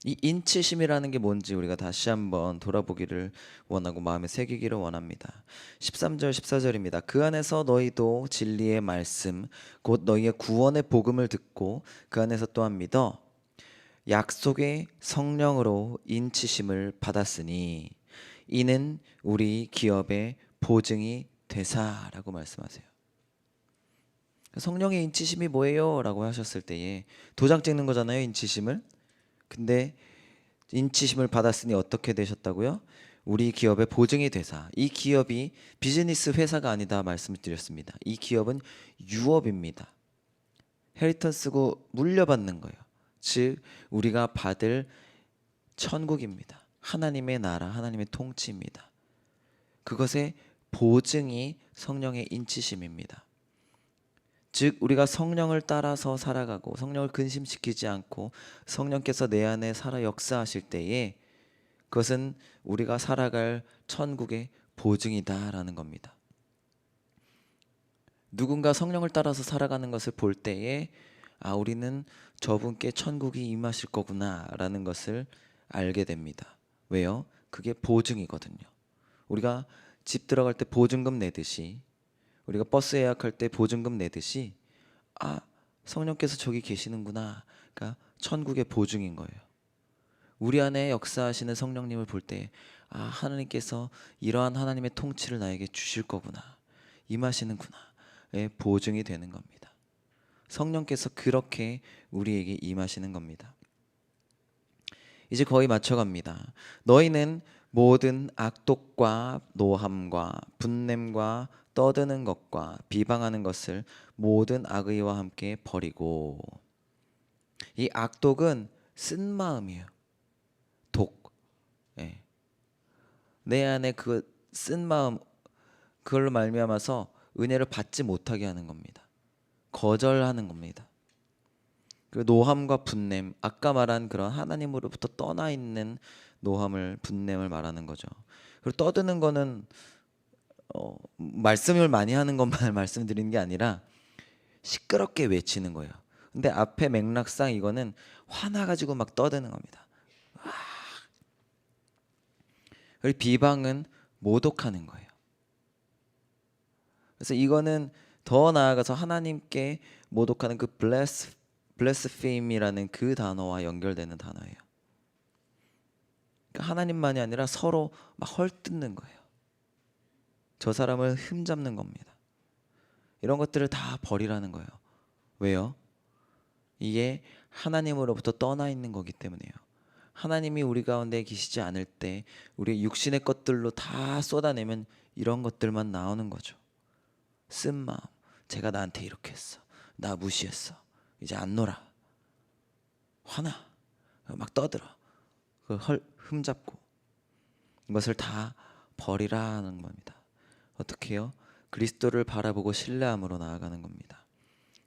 이 인치심이라는 게 뭔지 우리가 다시 한번 돌아보기를 원하고 마음에 새기기를 원합니다. 13절 14절입니다. 그 안에서 너희도 진리의 말씀 곧 너희의 구원의 복음을 듣고 그 안에서 또한 믿어 약속의 성령으로 인치심을 받았으니 이는 우리 기업의 보증이 되사라고 말씀하세요. 성령의 인치심이 뭐예요? 라고 하셨을 때에 도장 찍는 거잖아요, 인치심을. 근데 인치심을 받았으니 어떻게 되셨다고요? 우리 기업의 보증이 되사. 이 기업이 비즈니스 회사가 아니다 말씀을 드렸습니다. 이 기업은 유업입니다. 헤리턴스고 물려받는 거예요. 즉 우리가 받을 천국입니다. 하나님의 나라, 하나님의 통치입니다. 그것의 보증이 성령의 인치심입니다. 즉 우리가 성령을 따라서 살아가고 성령을 근심시키지 않고 성령께서 내 안에 살아 역사하실 때에 그것은 우리가 살아갈 천국의 보증이다라는 겁니다. 누군가 성령을 따라서 살아가는 것을 볼 때에 우리는 저분께 천국이 임하실 거구나라는 것을 알게 됩니다. 왜요? 그게 보증이거든요. 우리가 집 들어갈 때 보증금 내듯이, 우리가 버스 예약할 때 보증금 내듯이 성령께서 저기 계시는구나. 그러니까 천국의 보증인 거예요. 우리 안에 역사하시는 성령님을 볼 때 하나님께서 이러한 하나님의 통치를 나에게 주실 거구나, 임하시는구나의 보증이 되는 겁니다. 성령께서 그렇게 우리에게 임하시는 겁니다. 이제 거의 맞춰갑니다. 너희는 모든 악독과 노함과 분냄과 떠드는 것과 비방하는 것을 모든 악의와 함께 버리고. 이 악독은 쓴 마음이에요. 독. 내 안에 그 쓴 마음, 그걸로 말미암아서 은혜를 받지 못하게 하는 겁니다. 거절하는 겁니다. 그 노함과 분냄, 아까 말한 그런 하나님으로부터 떠나 있는 노함을, 분냄을 말하는 거죠. 그리고 떠드는 거는 말씀을 많이 하는 것만 말씀드리는 게 아니라 시끄럽게 외치는 거예요. 근데 앞에 맥락상 이거는 화나가지고 막 떠드는 겁니다. 그리고 비방은 모독하는 거예요. 그래서 이거는 더 나아가서 하나님께 모독하는 그 blaspheme이라는 그 단어와 연결되는 단어예요. 그러니까 하나님만이 아니라 서로 막 헐뜯는 거예요. 저 사람을 흠잡는 겁니다. 이런 것들을 다 버리라는 거예요. 왜요? 이게 하나님으로부터 떠나 있는 거기 때문이에요. 하나님이 우리 가운데 계시지 않을 때 우리 육신의 것들로 다 쏟아내면 이런 것들만 나오는 거죠. 쓴 마음, 제가 나한테 이렇게 했어, 나 무시했어, 이제 안 놀아, 화나, 막 떠들어, 흠잡고, 이것을 다 버리라는 겁니다. 어떻게 해요? 그리스도를 바라보고 신뢰함으로 나아가는 겁니다.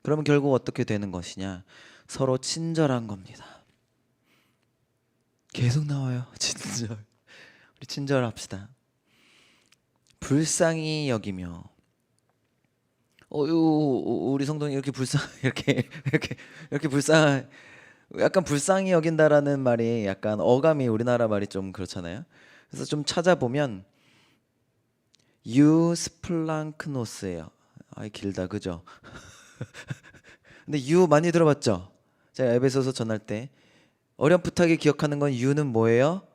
그러면 결국 어떻게 되는 것이냐? 서로 친절한 겁니다. 계속 나와요. 친절. 우리 친절합시다. 불쌍히 여기며. 우리 성도님 이렇게 불쌍 이렇게 불쌍 약간 불쌍히 여긴다라는 말이 약간 어감이 우리나라 말이 좀 그렇잖아요. 그래서 좀 찾아보면 유스플랑크노스예요. 아이 길다 그죠? 근데 유 많이 들어봤죠? 제가 에베소서 전할 때 어렴풋하게 기억하는 건 유는 뭐예요?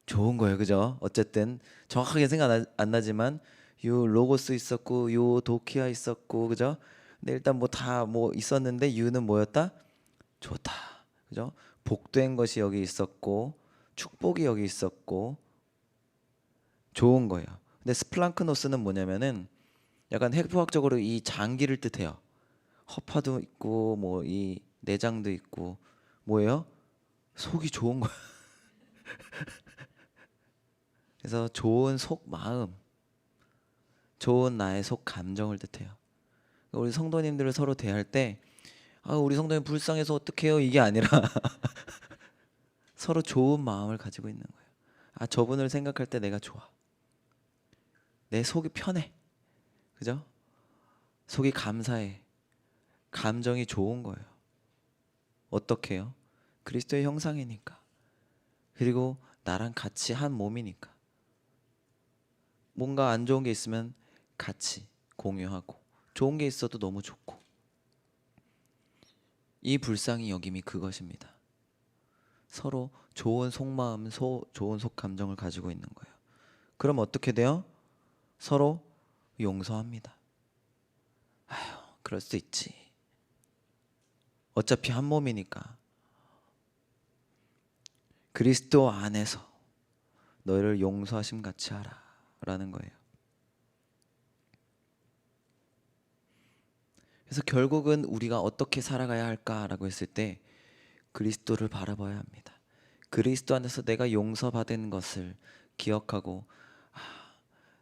좋은 거예요, 그죠? 어쨌든 정확하게 생각 안 나지만 유 로고스 있었고 유 도키아 있었고 그죠? 근데 일단 뭐 다 뭐 있었는데 유는 뭐였다? 좋다, 그죠? 복된 것이 여기 있었고 축복이 여기 있었고 좋은 거예요. 근데 스플랑크노스는 뭐냐면은 약간 해부학적으로 이 장기를 뜻해요. 허파도 있고 뭐 이 내장도 있고 뭐예요? 속이 좋은 거야. 그래서 좋은 속 마음, 좋은 나의 속 감정을 뜻해요. 우리 성도님들을 서로 대할 때 우리 성도님 불쌍해서 어떡해요 이게 아니라 서로 좋은 마음을 가지고 있는 거예요. 저분을 생각할 때 내가 좋아. 내 속이 편해. 그죠? 속이 감사해. 감정이 좋은 거예요. 어떻게 해요? 그리스도의 형상이니까. 그리고 나랑 같이 한 몸이니까. 뭔가 안 좋은 게 있으면 같이 공유하고 좋은 게 있어도 너무 좋고. 이 불쌍히 여김이 그것입니다. 서로 좋은 속마음, 좋은 속감정을 가지고 있는 거예요. 그럼 어떻게 돼요? 서로 용서합니다. 그럴 수 있지. 어차피 한 몸이니까. 그리스도 안에서 너희를 용서하심 같이 하라 라는 거예요. 그래서 결국은 우리가 어떻게 살아가야 할까라고 했을 때 그리스도를 바라봐야 합니다. 그리스도 안에서 내가 용서받은 것을 기억하고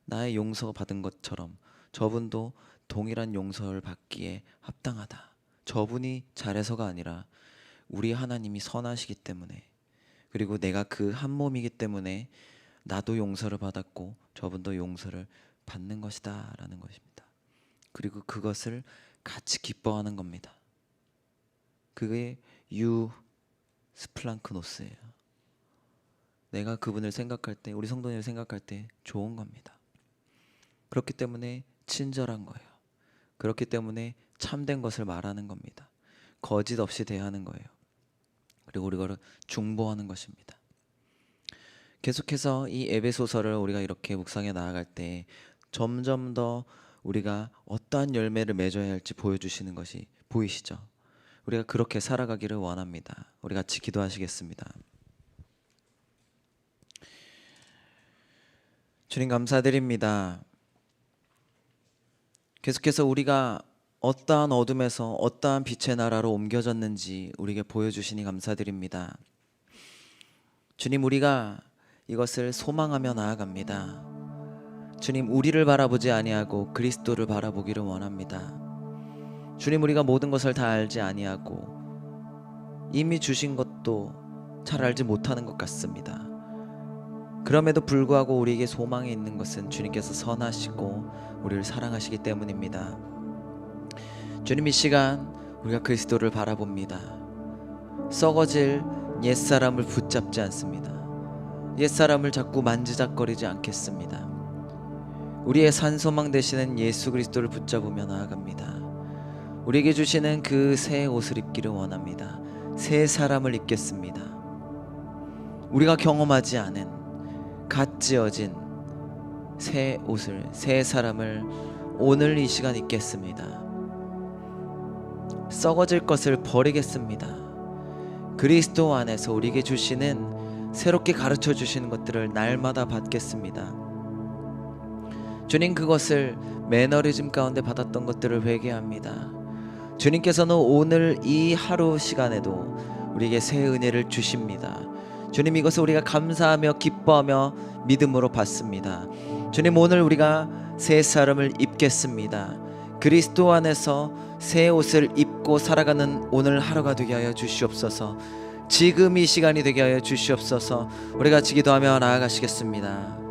나의 용서받은 것처럼 저분도 동일한 용서를 받기에 합당하다. 저분이 잘해서가 아니라 우리 하나님이 선하시기 때문에, 그리고 내가 그 한 몸이기 때문에 나도 용서를 받았고 저분도 용서를 받는 것이다 라는 것입니다. 그리고 그것을 같이 기뻐하는 겁니다. 그게 스플랑크노스예요. 내가 그분을 생각할 때, 우리 성도님을 생각할 때 좋은 겁니다. 그렇기 때문에 친절한 거예요. 그렇기 때문에 참된 것을 말하는 겁니다. 거짓 없이 대하는 거예요. 그리고 우리가 중보하는 것입니다. 계속해서 이 에베소서를 우리가 이렇게 묵상해 나아갈 때 점점 더 우리가 어떠한 열매를 맺어야 할지 보여주시는 것이 보이시죠? 우리가 그렇게 살아가기를 원합니다. 우리 같이 기도하시겠습니다. 주님 감사드립니다. 계속해서 우리가 어떠한 어둠에서 어떠한 빛의 나라로 옮겨졌는지 우리에게 보여주시니 감사드립니다. 주님, 우리가 이것을 소망하며 나아갑니다. 주님, 우리를 바라보지 아니하고 그리스도를 바라보기를 원합니다. 주님, 우리가 모든 것을 다 알지 아니하고 이미 주신 것도 잘 알지 못하는 것 같습니다. 그럼에도 불구하고 우리에게 소망이 있는 것은 주님께서 선하시고 우리를 사랑하시기 때문입니다. 주님, 이 시간 우리가 그리스도를 바라봅니다. 썩어질 옛사람을 붙잡지 않습니다. 옛사람을 자꾸 만지작거리지 않겠습니다. 우리의 산소망 되시는 예수 그리스도를 붙잡으며 나아갑니다. 우리에게 주시는 그 새 옷을 입기를 원합니다. 새 사람을 입겠습니다. 우리가 경험하지 않은 갓 지어진 새 옷을, 새 사람을 오늘 이 시간 입겠습니다. 썩어질 것을 버리겠습니다. 그리스도 안에서 우리에게 주시는, 새롭게 가르쳐 주시는 것들을 날마다 받겠습니다. 주님, 그것을 매너리즘 가운데 받았던 것들을 회개합니다. 주님께서는 오늘 이 하루 시간에도 우리에게 새 은혜를 주십니다. 주님, 이것을 우리가 감사하며 기뻐하며 믿음으로 받습니다. 주님, 오늘 우리가 새 사람을 입겠습니다. 그리스도 안에서 새 옷을 입고 살아가는 오늘 하루가 되게 하여 주시옵소서. 지금 이 시간이 되게 하여 주시옵소서. 우리 같이 기도하며 나아가시겠습니다.